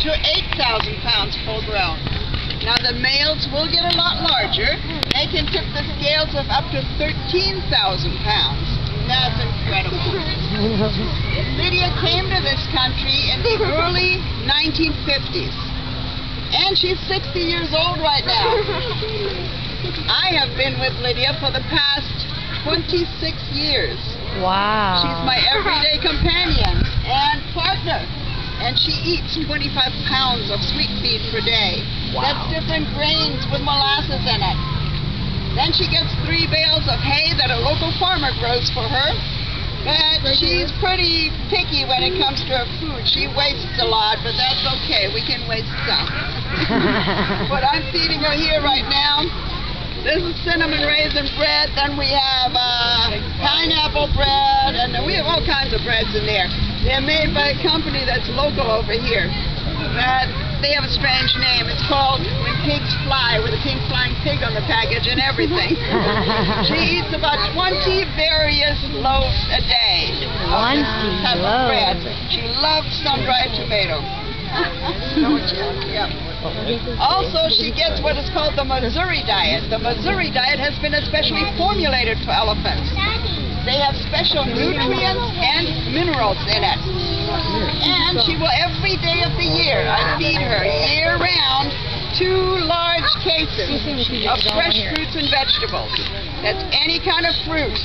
to 8,000 pounds full grown. Now the males will get a lot larger. They can tip the scales of up to 13,000 pounds. That's incredible. Lydia came to this country in the early 1950s. And she's 60 years old right now. I have been with Lydia for the past 26 years. Wow. She's my everyday companion and partner. And she eats 25 pounds of sweet feed per day. Wow. That's different grains with molasses in it. Then she gets 3 bales of hay that a local farmer grows for her. But she's pretty picky when it comes to her food. She wastes a lot, but that's okay. We can waste some. But I'm feeding her here right now. This is cinnamon raisin bread. Then we have pineapple bread, and we have all kinds of breads in there. They're made by a company that's local over here. They have a strange name. It's called When Pigs Fly, with a pink flying pig on the package and everything. She eats about 20 various loaves a day of this type of bread. She loves sun-dried tomato. Yep. Also, she gets what is called the Missouri diet. The Missouri diet has been especially formulated for elephants. They have special nutrients and minerals in it. And she will, every day of the year, I feed her year-round 2 large cases of fresh fruits and vegetables. That's any kind of fruit,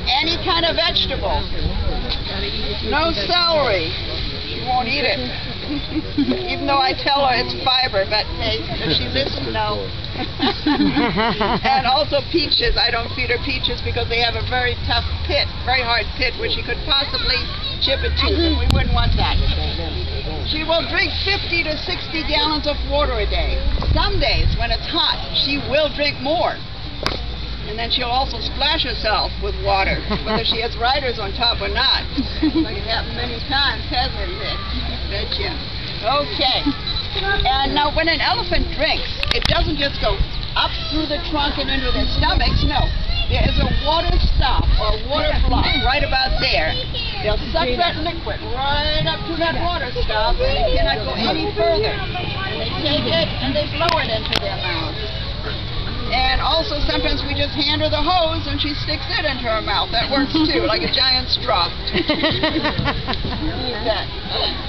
any kind of vegetable. No celery. She won't eat it. Even though I tell her it's fiber, but hey, does she listen? No. And also peaches. I don't feed her peaches because they have a very tough pit, very hard pit, which she could possibly chip a tooth, and we wouldn't want that. She will drink 50 to 60 gallons of water a day. Some days, when it's hot, she will drink more. And then she'll also splash herself with water, whether she has riders on top or not. Like it happened many times, hasn't it? Betcha. Okay. And now when an elephant drinks, it doesn't just go up through the trunk and into their stomachs. No. There is a water stop or water block right about there. They'll suck that liquid right up to that water stop, and they cannot go any further. And they take it and they blow it into their mouth. And also sometimes we just hand her the hose and she sticks it into her mouth. That works too, like a giant straw.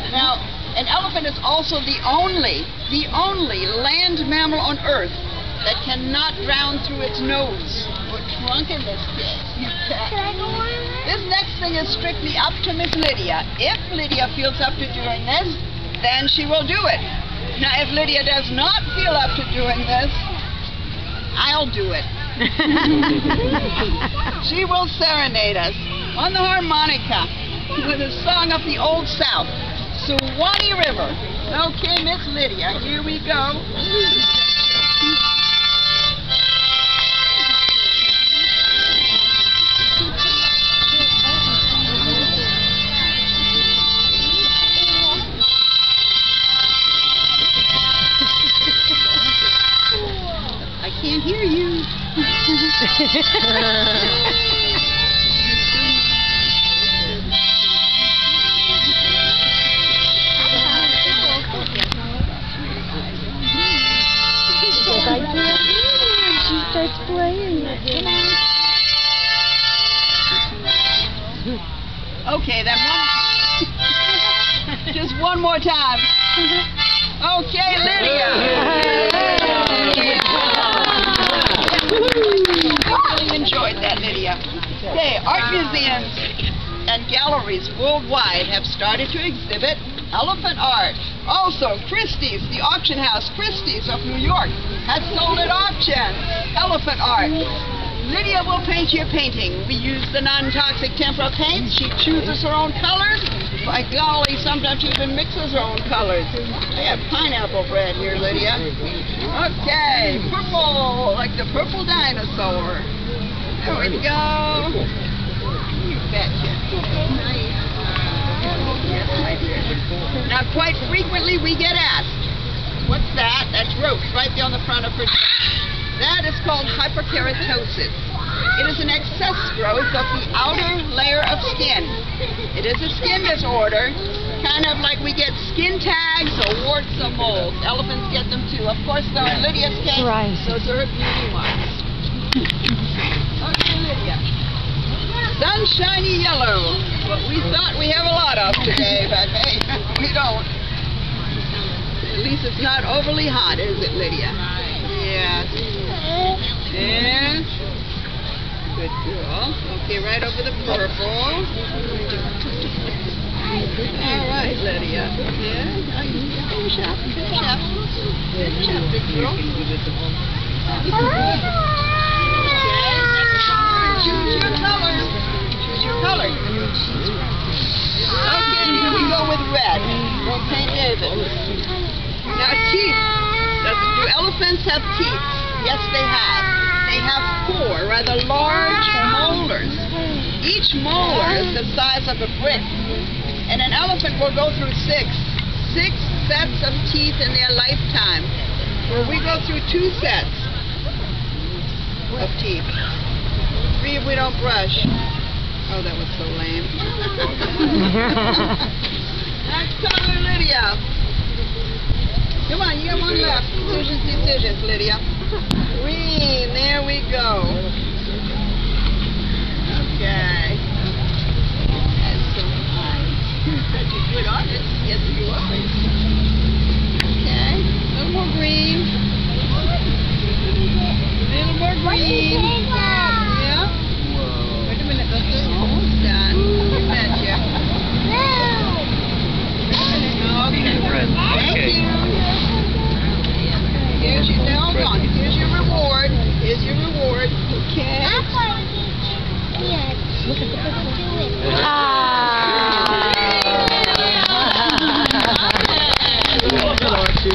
Now, an elephant is also the only land mammal on Earth that cannot drown through its nose, or trunk in this case. This next thing is strictly up to Miss Lydia. If Lydia feels up to doing this, then she will do it. Now, if Lydia does not feel up to doing this, I'll do it. She will serenade us on the harmonica with a song of the Old South, Suwannee River. Okay, Miss Lydia, here we go. I can't hear you. She starts playing. Okay, then just one more time. Okay, Lydia. Really enjoyed that, Lydia. Okay, art museums and galleries worldwide have started to exhibit elephant art. Also, Christie's, the auction house Christie's of New York, has sold at auction elephant art. Lydia will paint your painting. We use the non-toxic tempera paints. She chooses her own colors. By golly, sometimes she even mixes her own colors. They have pineapple bread here, Lydia. Okay, purple, like the purple dinosaur. There we go. You betcha. Yes, my dear. Now, quite frequently we get asked, what's that? That's roast right there on the front of her chest. That is called hyperkeratosis. It is an excess growth of the outer layer of skin. It is a skin disorder kind of like we get skin tags or warts or moles. Elephants get them too. Of course, though, in Lydia's case, Right. those are her beauty marks. Okay, Lydia. Sunshiny yellow. What we thought we have a lot of today, but hey, we don't. At least it's not overly hot, is it, Lydia? Yes. Yes. Good girl. Okay, right over the purple. All right, Lydia. Yeah. Finish up. Finish up. Finish up, big girl. Okay. Choose your color. Choose your color. Okay, here we go with red. We'll paint David. Now, teeth. Do elephants have teeth? Yes, they have. They have 4 rather large molars. Each molar is the size of a brick. And an elephant will go through 6 sets of teeth in their lifetime. Where we go through 2 sets of teeth. 3 if we don't brush. Oh, that was so lame. Next color, Lydia. Come on, you have one left. Decisions, Lydia. Green, there we go. Okay. That's so nice. Such a good artist. Yes, you are. Okay. A little more green. A little more green. Yeah. Wait a minute. That's almost done. You betcha. Okay. Thank you. Here's your, now hold on. Here's your reward. Here's your reward. Okay.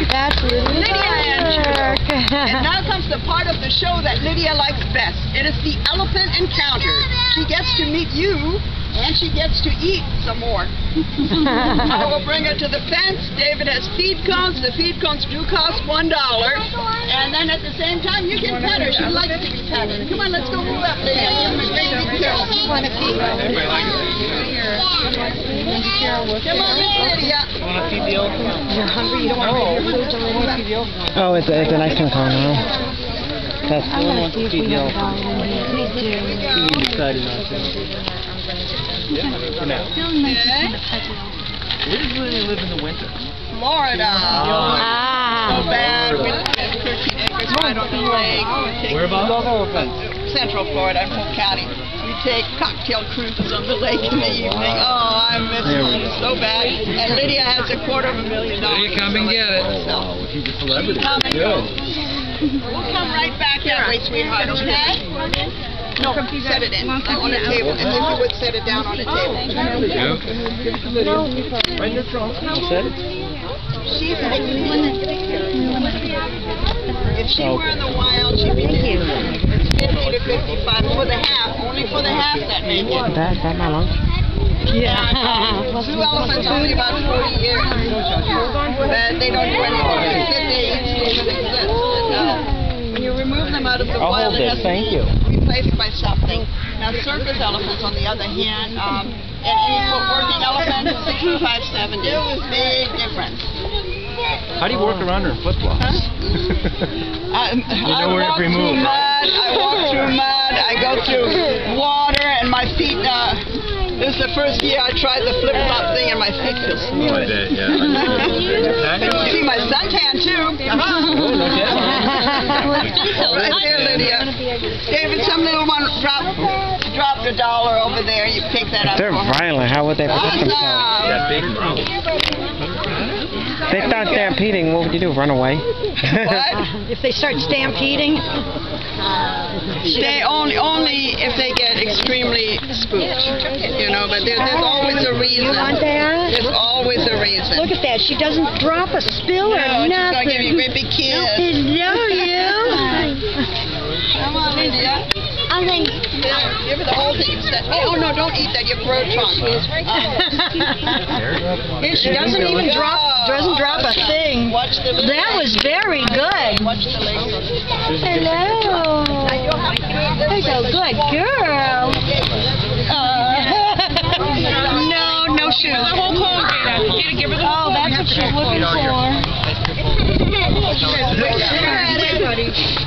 That's Lydia answered. And now comes the part of the show that Lydia likes best. It is the elephant encounter. She gets to meet you, and she gets to eat some more. I will bring her to the fence. David has feed cones. The feed cones do cost $1. And then at the same time, you can pet her. She likes to be petted. Come on, let's go move up, Lydia. Give her a great big kiss. Want a feed? Come on, Lydia. Want to feed the elephant? You're hungry. You don't want to feed your food. Want to feed you? Oh, it's an ice cream cone now. That's I want to see if we have a dollar in here. We do. You decided not to. For now. Where does Lydia live in the winter? Florida. So bad. We live in 13 acres right on the lake. Whereabouts? Central Florida, in Polk County. We take cocktail cruises on the lake in the evening. Oh, I miss home so bad. And Lydia has $250,000. Lydia, come and get it. So, She's a celebrity. come and go. We'll come right back that way, sweetheart, okay? No, set it in on the table. And if you would set it down on the table. Right in your trunk. Set it. She's if she were in the wild, she'd be here. It's 50 to 55 for the half. Only for the half that make it. that my lunch? Yeah. Zoo elephants only about 40 years. But they don't do anything. They sit there each day and exist. When you remove them out of the wild, it has to be replaced by something. Now, circus elephants, on the other hand, and any working elephant, 65, 70. Big difference. How do you work around her in flip-flops? I walk through mud, I go through water, and my feet, this is the first year I tried the flip-flop thing, and my feet feel smooth. And you see my suntan, too. Right there, Lydia. David, some little one dropped $1 over there. You pick that up. They're violent. How would they protect themselves? That big mouth. They start stampeding. What would you do? Run away? What? If they start stampeding? They only if they get extremely spooked, you know. But there's always a reason. You want that? There's always a reason. Look at that. She doesn't drop a spill or No, she's nothing. gonna give you a great big kiss. Hello, you. Come on, Lydia. I think. Give her the whole thing. Oh no, don't eat that. You throw trunk. She doesn't even drop a thing. Watch the legs. That was very good. Watch the legs. Hello. There's a good girl. No shoes. you to give her the Oh, that's what she's looking for. Buddy.